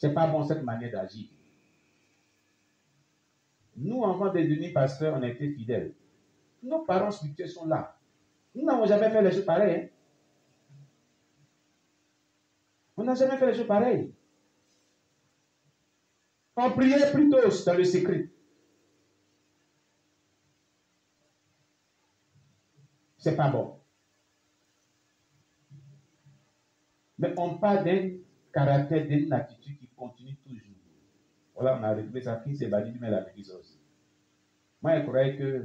C'est pas bon cette manière d'agir. Nous, avant de devenir pasteurs, on a été fidèles. Nos parents spirituels sont là. Nous n'avons jamais fait les choses pareilles. Hein? On n'a jamais fait les choses pareilles. On priait plutôt dans le secret. C'est pas bon. Mais on parle d'un caractère, d'une attitude qui continue toujours. Voilà, on a retrouvé ça, qui s'est banni, mais la Église aussi. Moi, je croyais que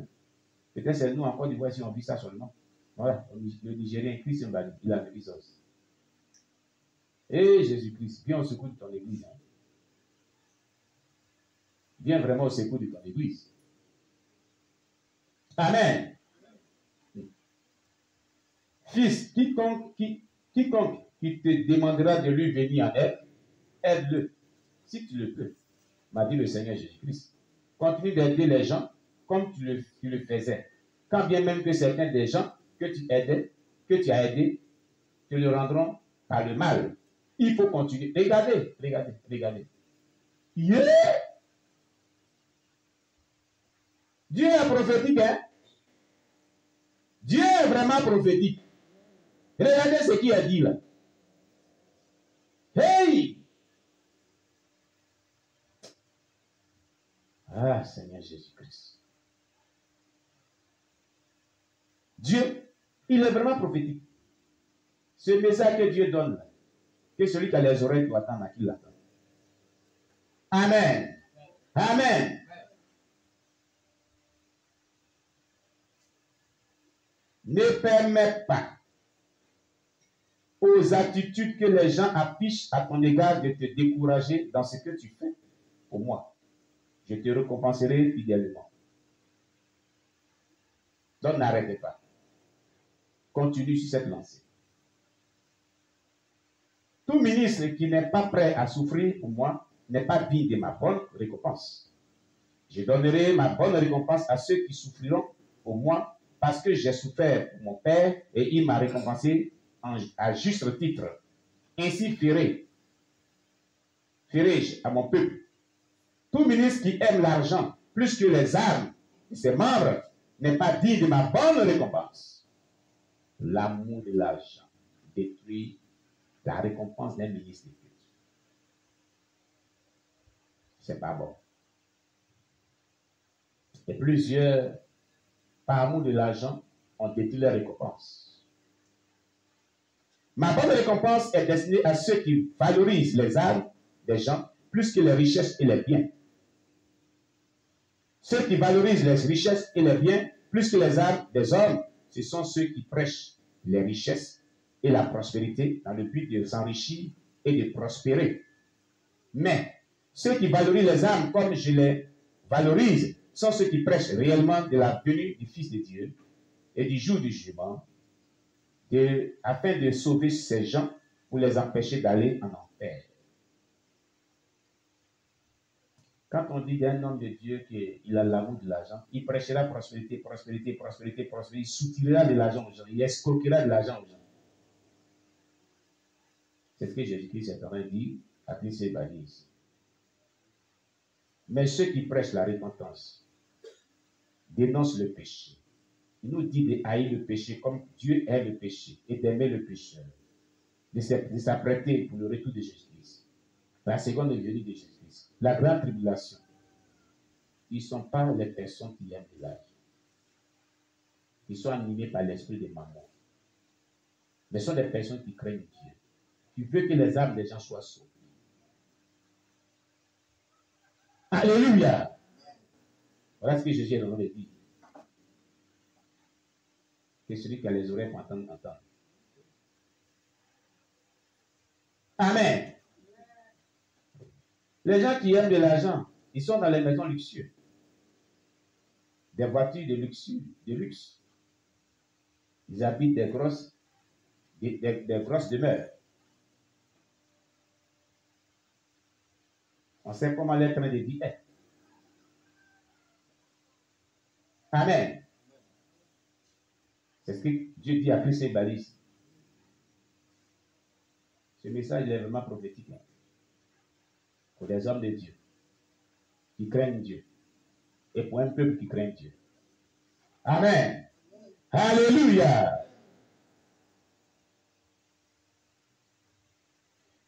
peut-être c'est nous en Côte d'Ivoire si on vit ça seulement. Voilà, le Nigérien, Christ, il a l'Église aussi. Et Jésus-Christ, viens au secours de ton Église. Hein. Viens vraiment au secours de ton Église. Amen. Fils, quiconque qui te demandera de lui venir en aide, aide-le, si tu le peux, m'a dit le Seigneur Jésus-Christ. Continue d'aider les gens comme tu le faisais. Quand bien même que certains des gens que tu as aidés, te le rendront par le mal. Il faut continuer. Regardez. Yeah! Dieu est prophétique, hein? Dieu est vraiment prophétique. Regardez ce qu'il a dit là. Hey! Ah, Seigneur Jésus-Christ. Dieu, il est vraiment prophétique. Ce message que Dieu donne, que celui qui a les oreilles doit attendre à qui l'attend. Amen. Amen. Ne permets pas aux attitudes que les gens affichent à ton égard de te décourager dans ce que tu fais pour moi. Je te récompenserai fidèlement. Donc n'arrêtez pas. Continue sur cette lancée. Tout ministre qui n'est pas prêt à souffrir pour moi n'est pas digne de ma bonne récompense. Je donnerai ma bonne récompense à ceux qui souffriront pour moi parce que j'ai souffert pour mon Père et il m'a récompensé à juste titre. Ainsi ferai-je à mon peuple. Tout ministre qui aime l'argent plus que les armes de ses membres n'est pas digne de ma bonne récompense. L'amour de l'argent détruit la récompense d'un ministre de Dieu. C'est pas bon. Et plusieurs, par amour de l'argent, ont détruit leur récompense. Ma bonne récompense est destinée à ceux qui valorisent les armes des gens plus que les richesses et les biens. Ceux qui valorisent les richesses et les biens plus que les armes des hommes, ce sont ceux qui prêchent les richesses et la prospérité dans le but de s'enrichir et de prospérer. Mais ceux qui valorisent les armes comme je les valorise sont ceux qui prêchent réellement de la venue du Fils de Dieu et du jour du jugement afin de sauver ces gens pour les empêcher d'aller en enfer. Quand on dit d'un homme de Dieu qu'il a l'amour de l'argent, il prêchera prospérité, prospérité, prospérité, prospérité, il soutirera de l'argent aux gens, il escroquera de l'argent aux gens. C'est ce que Jésus-Christ est en train de dire à Christ et Balise. Mais ceux qui prêchent la repentance dénoncent le péché. Il nous dit de haïr le péché comme Dieu aime le péché et d'aimer le pécheur, de s'apprêter pour le retour de Jésus-Christ, la seconde venue de Jésus-Christ, la grande tribulation. Ils ne sont pas les personnes qui aiment l'argent. Ils sont animés par l'esprit de maman. Mais ce sont des personnes qui craignent Dieu, qui veulent que les âmes des gens soient sauvées. Alléluia! Voilà ce que Jésus est en train de dire. Que celui qui a les oreilles pour entendre, entendre. Amen. Les gens qui aiment de l'argent, ils sont dans les maisons luxueuses. Des voitures de luxe. Ils habitent des grosses demeures. On sait comment les trains de vie est. Amen. C'est ce que Dieu dit à Christ et Balise. Ce message est vraiment prophétique. Pour des hommes de Dieu qui craignent Dieu et pour un peuple qui craint Dieu. Amen. Alléluia.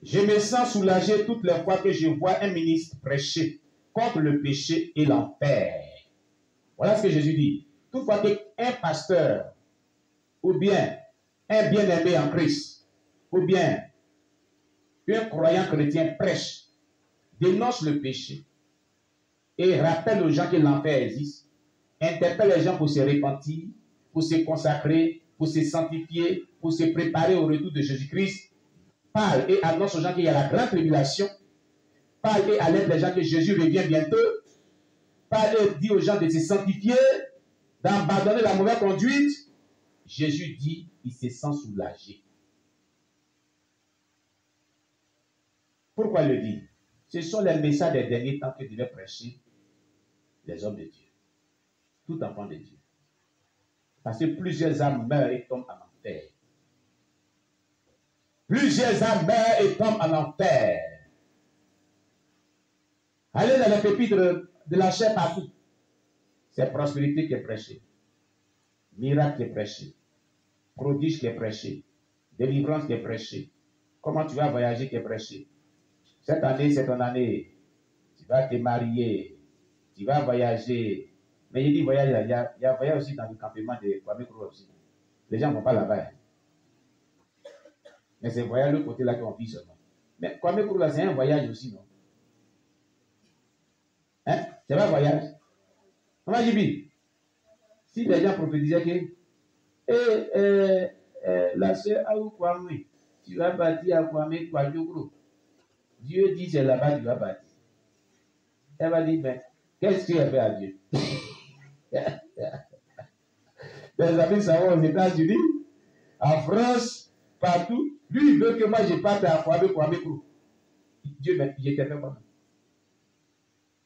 Je me sens soulagé toutes les fois que je vois un ministre prêcher contre le péché et l'enfer. Voilà ce que Jésus dit. Toutefois qu'un pasteur ou bien un bien-aimé en Christ ou bien un croyant chrétien prêche, dénonce le péché et rappelle aux gens que l'enfer existe, interpelle les gens pour se repentir, pour se consacrer, pour se sanctifier, pour se préparer au retour de Jésus-Christ, parle et annonce aux gens qu'il y a la grande tribulation, parle et alerte les gens que Jésus revient bientôt, parle et dit aux gens de se sanctifier, d'abandonner la mauvaise conduite. Jésus dit, il se sent soulagé. Pourquoi il le dit? Ce sont les messages des derniers temps que devaient prêcher les hommes de Dieu, tout enfant de Dieu. Parce que plusieurs âmes meurent et tombent en enfer. Plusieurs âmes meurent et tombent en enfer. Allez dans les pépites de la chair partout. C'est prospérité qui est prêchée. Miracle qui est prêché. Prodige qui est prêché. Délivrance qui est prêchée. Comment tu vas voyager qui est prêché. Cette année, c'est ton année. Tu vas te marier. Tu vas voyager. Mais il dit voyage, il y a voyage aussi dans le campement de Kwame Nkrumah aussi. Les gens ne vont pas là-bas. Mais c'est voyage de l'autre côté là qu'on vit seulement. Mais Kwame Nkrumah, c'est un voyage aussi, non? Hein? C'est pas un voyage. Comment je dis? Si les gens prophétisaient que la sœur Aou Kwame, tu vas bâtir à Kwame Kwadjokro. Dieu dit c'est là-bas que tu vas bâtir. Elle va dire, mais qu'est-ce que tu as fait à Dieu? Les amis savent aux États-Unis, en France, partout, lui il veut que moi je parte à Kwame Kwadjokro. Dieu, mais je t'ai fait quoi?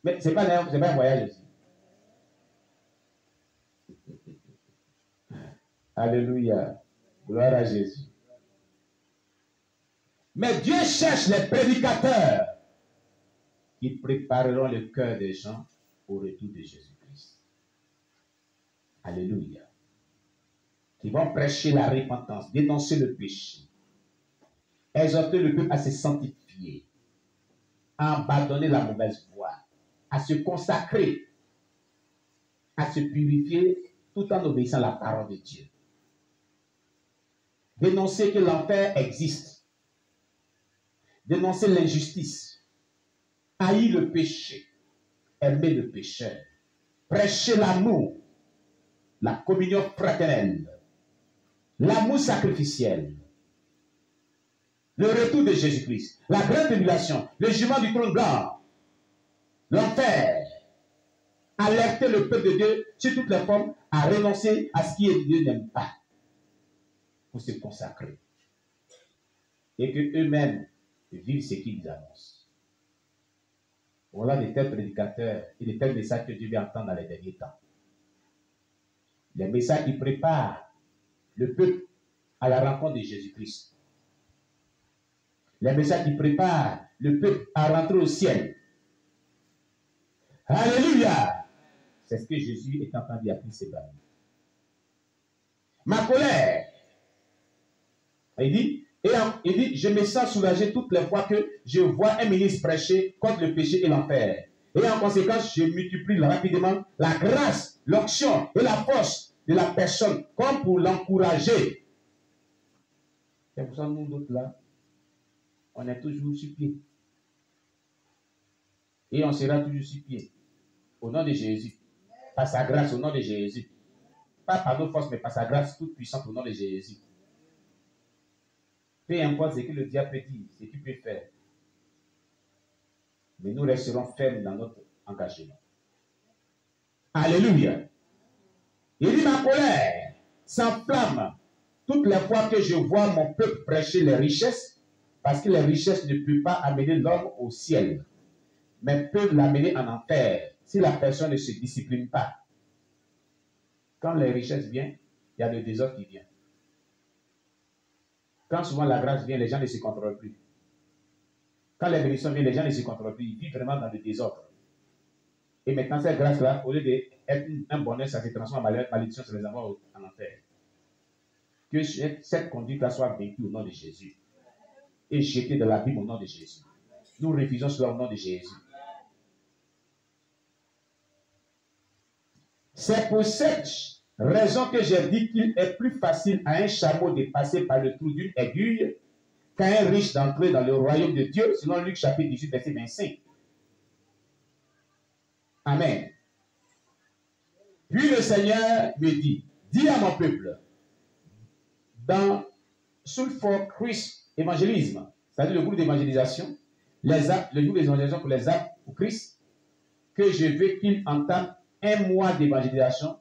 Mais ce n'est pas un voyage aussi. Alléluia. Gloire à Jésus. Mais Dieu cherche les prédicateurs qui prépareront le cœur des gens au retour de Jésus-Christ. Alléluia. Qui vont prêcher la repentance, dénoncer le péché, exhorter le peuple à se sanctifier, à abandonner la mauvaise voie, à se consacrer, à se purifier tout en obéissant à la parole de Dieu. Dénoncer que l'enfer existe. Dénoncer l'injustice. Haïr le péché. Aimer le pécheur. Prêcher l'amour. La communion fraternelle. L'amour sacrificiel. Le retour de Jésus-Christ. La grande tribulation. Le jugement du trône blanc. L'enfer. Alerter le peuple de Dieu sur toutes les formes à renoncer à ce qui est Dieu n'aime pas. Pour se consacrer. Et que eux-mêmes vivent ce qu'ils annoncent. Voilà de tels prédicateurs et de tels messages que Dieu veut entendre dans les derniers temps. Les messages qui préparent le peuple à la rencontre de Jésus-Christ. Les messages qui préparent le peuple à rentrer au ciel. Alléluia! C'est ce que Jésus est en train d'appeler ses amis. Ma colère. Il dit, je me sens soulagé toutes les fois que je vois un ministre prêcher contre le péché et l'enfer. Et en conséquence, je multiplie rapidement la grâce, l'onction et la force de la personne comme pour l'encourager. C'est pour ça que nous d'autres là, on est toujours sur pied. Et on sera toujours sur pied. Au nom de Jésus. Par sa grâce, au nom de Jésus. Pas par nos forces, mais par sa grâce toute puissante au nom de Jésus. Peu importe ce que le diable peut dire, ce qu'il peut faire. Mais nous resterons fermes dans notre engagement. Alléluia. Il dit, ma colère s'enflamme toutes les fois que je vois mon peuple prêcher les richesses, parce que les richesses ne peuvent pas amener l'homme au ciel, mais peuvent l'amener en enfer si la personne ne se discipline pas. Quand les richesses viennent, il y a le désordre qui vient. Quand souvent la grâce vient, les gens ne se contrôlent plus. Quand les bénédictions viennent, les gens ne se contrôlent plus. Ils vivent vraiment dans le désordre. Et maintenant, cette grâce-là, au lieu d'être un bonheur, ça se transforme en malédiction sur les enfants en enfer. Que cette conduite-là soit vaincue au nom de Jésus. Et jetée dans l'abîme au nom de Jésus. Nous refusons cela au nom de Jésus. C'est pour cette raison que j'ai dit qu'il est plus facile à un chameau de passer par le trou d'une aiguille qu'à un riche d'entrer dans le royaume de Dieu, selon Luc chapitre 18, verset 25. Amen. Puis le Seigneur me dit, dis à mon peuple, dans Sulfur Christ évangélisme, c'est-à-dire le groupe d'évangélisation, le groupe d'évangélisation pour les âmes pour Christ, que je veux qu'il entame un mois d'évangélisation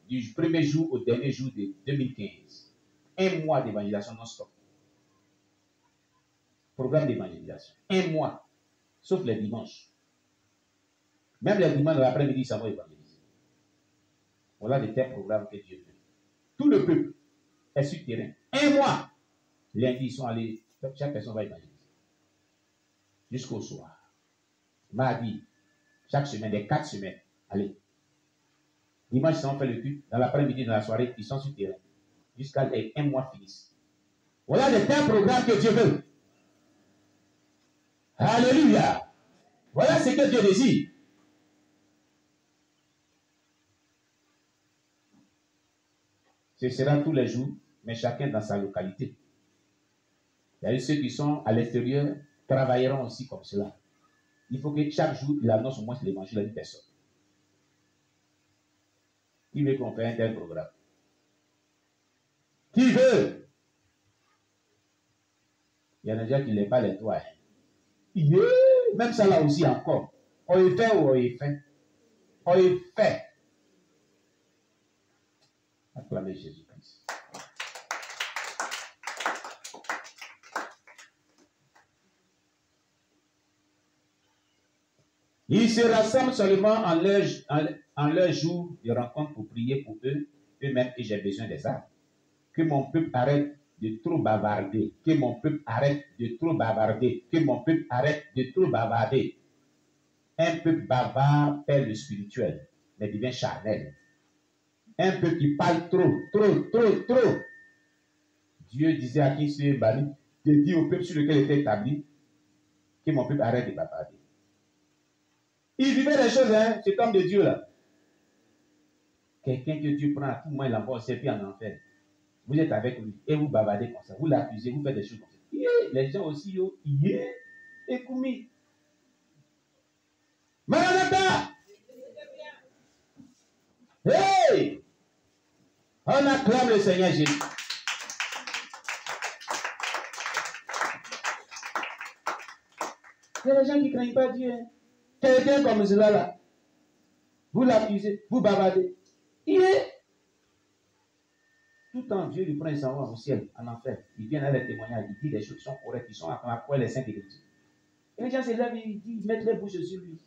du premier jour au dernier jour de 2015. Un mois d'évangélisation non-stop. Programme d'évangélisation. Un mois. Sauf les dimanches. Même les dimanches de l'après-midi, ça va évangéliser. Voilà de tels programmes que Dieu veut. Tout le peuple est sur le terrain. Un mois. Lundi, ils sont allés. Chaque personne va évangéliser. Jusqu'au soir. Mardi. Chaque semaine, les 4 semaines. Allez. Dimanche, ils ont fait le culte. Dans l'après-midi, dans la soirée, ils sont sur le terrain. Jusqu'à un mois finisse. Voilà de tels programmes que Dieu veut. Alléluia. Voilà ce que Dieu désire. Ce sera tous les jours, mais chacun dans sa localité. Il y a ceux qui sont à l'extérieur travailleront aussi comme cela. Il faut que chaque jour, il annonce au moins l'évangile à une personne. Qui veut qu'on fasse un tel programme? Qui veut? Il y en a déjà qui ne lèvent pas les doigts. Yeah. Même ça là aussi encore. On y fait ou on y fait? On y fait. Acclamez Jésus-Christ. Ils se rassemblent seulement en leur jour de rencontre pour prier pour eux-mêmes et j'ai besoin des âmes. Que mon peuple arrête de trop bavarder. Que mon peuple arrête de trop bavarder. Que mon peuple arrête de trop bavarder. Un peuple bavard perd le spirituel, mais devient charnel. Un peuple qui parle trop. Dieu disait à qui se banni, de dire au peuple sur lequel il était établi, que mon peuple arrête de bavarder. Il vivait des choses, hein, cet homme de Dieu là. Quelqu'un que Dieu prend à tout moment, il envoie au ciel puis en enfer. Vous êtes avec lui et vous bavardez comme ça. Vous l'accusez, vous faites des choses comme ça. Yeah, les gens aussi, et Koumi. Maranatha! Hey! On acclame le Seigneur Jésus. Il y a des gens qui ne craignent pas Dieu. Hein. Quelqu'un comme cela là. Vous l'accusez, vous bavardez. Tout en Dieu lui prend et s'en va au ciel, en enfer. Il vient à les témoignages, il dit des choses qui sont correctes, qui sont à quoi les saints écritures. Et les gens se lèvent, ils mettent les bouches sur lui.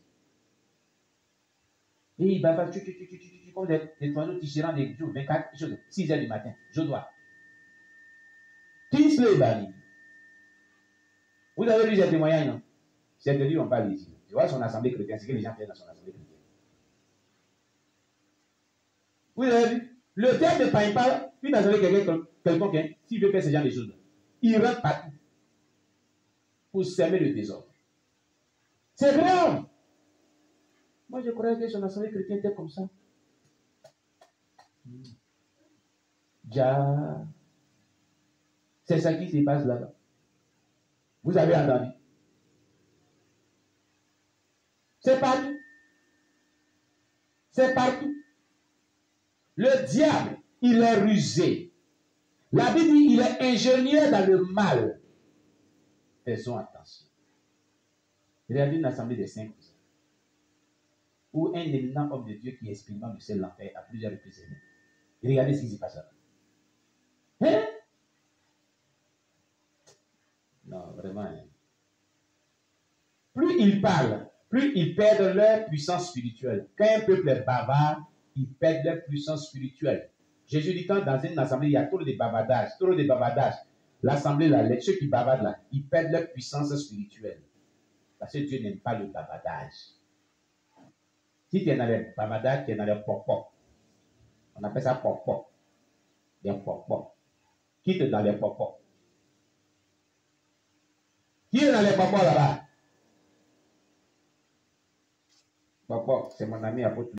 Et il bavarde, comme des oiseaux tigérants des jours, 24 choses, 6 heures du matin, je dois. Qui se les banni? Vous avez lu ces témoignages, non? C'est de lui, on parle ici. Tu vois son assemblée chrétienne, c'est que les gens viennent dans son assemblée chrétienne. Vous avez vu? Le terme ne parle pas, puis dans quelqu'un, s'il veut faire ce genre de choses, il rentre partout pour semer le désordre. C'est grave. Moi, je croyais que son assemblée chrétienne était comme ça. Ja. C'est ça qui se passe là-bas. Vous avez entendu? C'est partout. C'est partout. Le diable, il est rusé. La Bible dit, il est ingénieur dans le mal. Faisons attention. Il y a une assemblée de 5 où un éminent homme de Dieu qui expérimente le ciel l'enfer à plusieurs reprises. Et regardez ce qui se passe là. Hein? Non, vraiment. Hein. Plus ils parlent, plus ils perdent leur puissance spirituelle. Quand un peuple est bavard, ils perdent leur puissance spirituelle. Jésus dit quand dans une assemblée, il y a trop de bavardage, l'assemblée là, ceux qui bavardent là, ils perdent leur puissance spirituelle. Parce que Dieu n'aime pas le bavardage. Si tu es dans le bavardage, tu es dans le pop-pop. On appelle ça pop-pop. Des pop-pop. Quitte dans les pop-pop. Qui est dans les pop-pop là-bas? Pop-pop, c'est mon ami apôtre.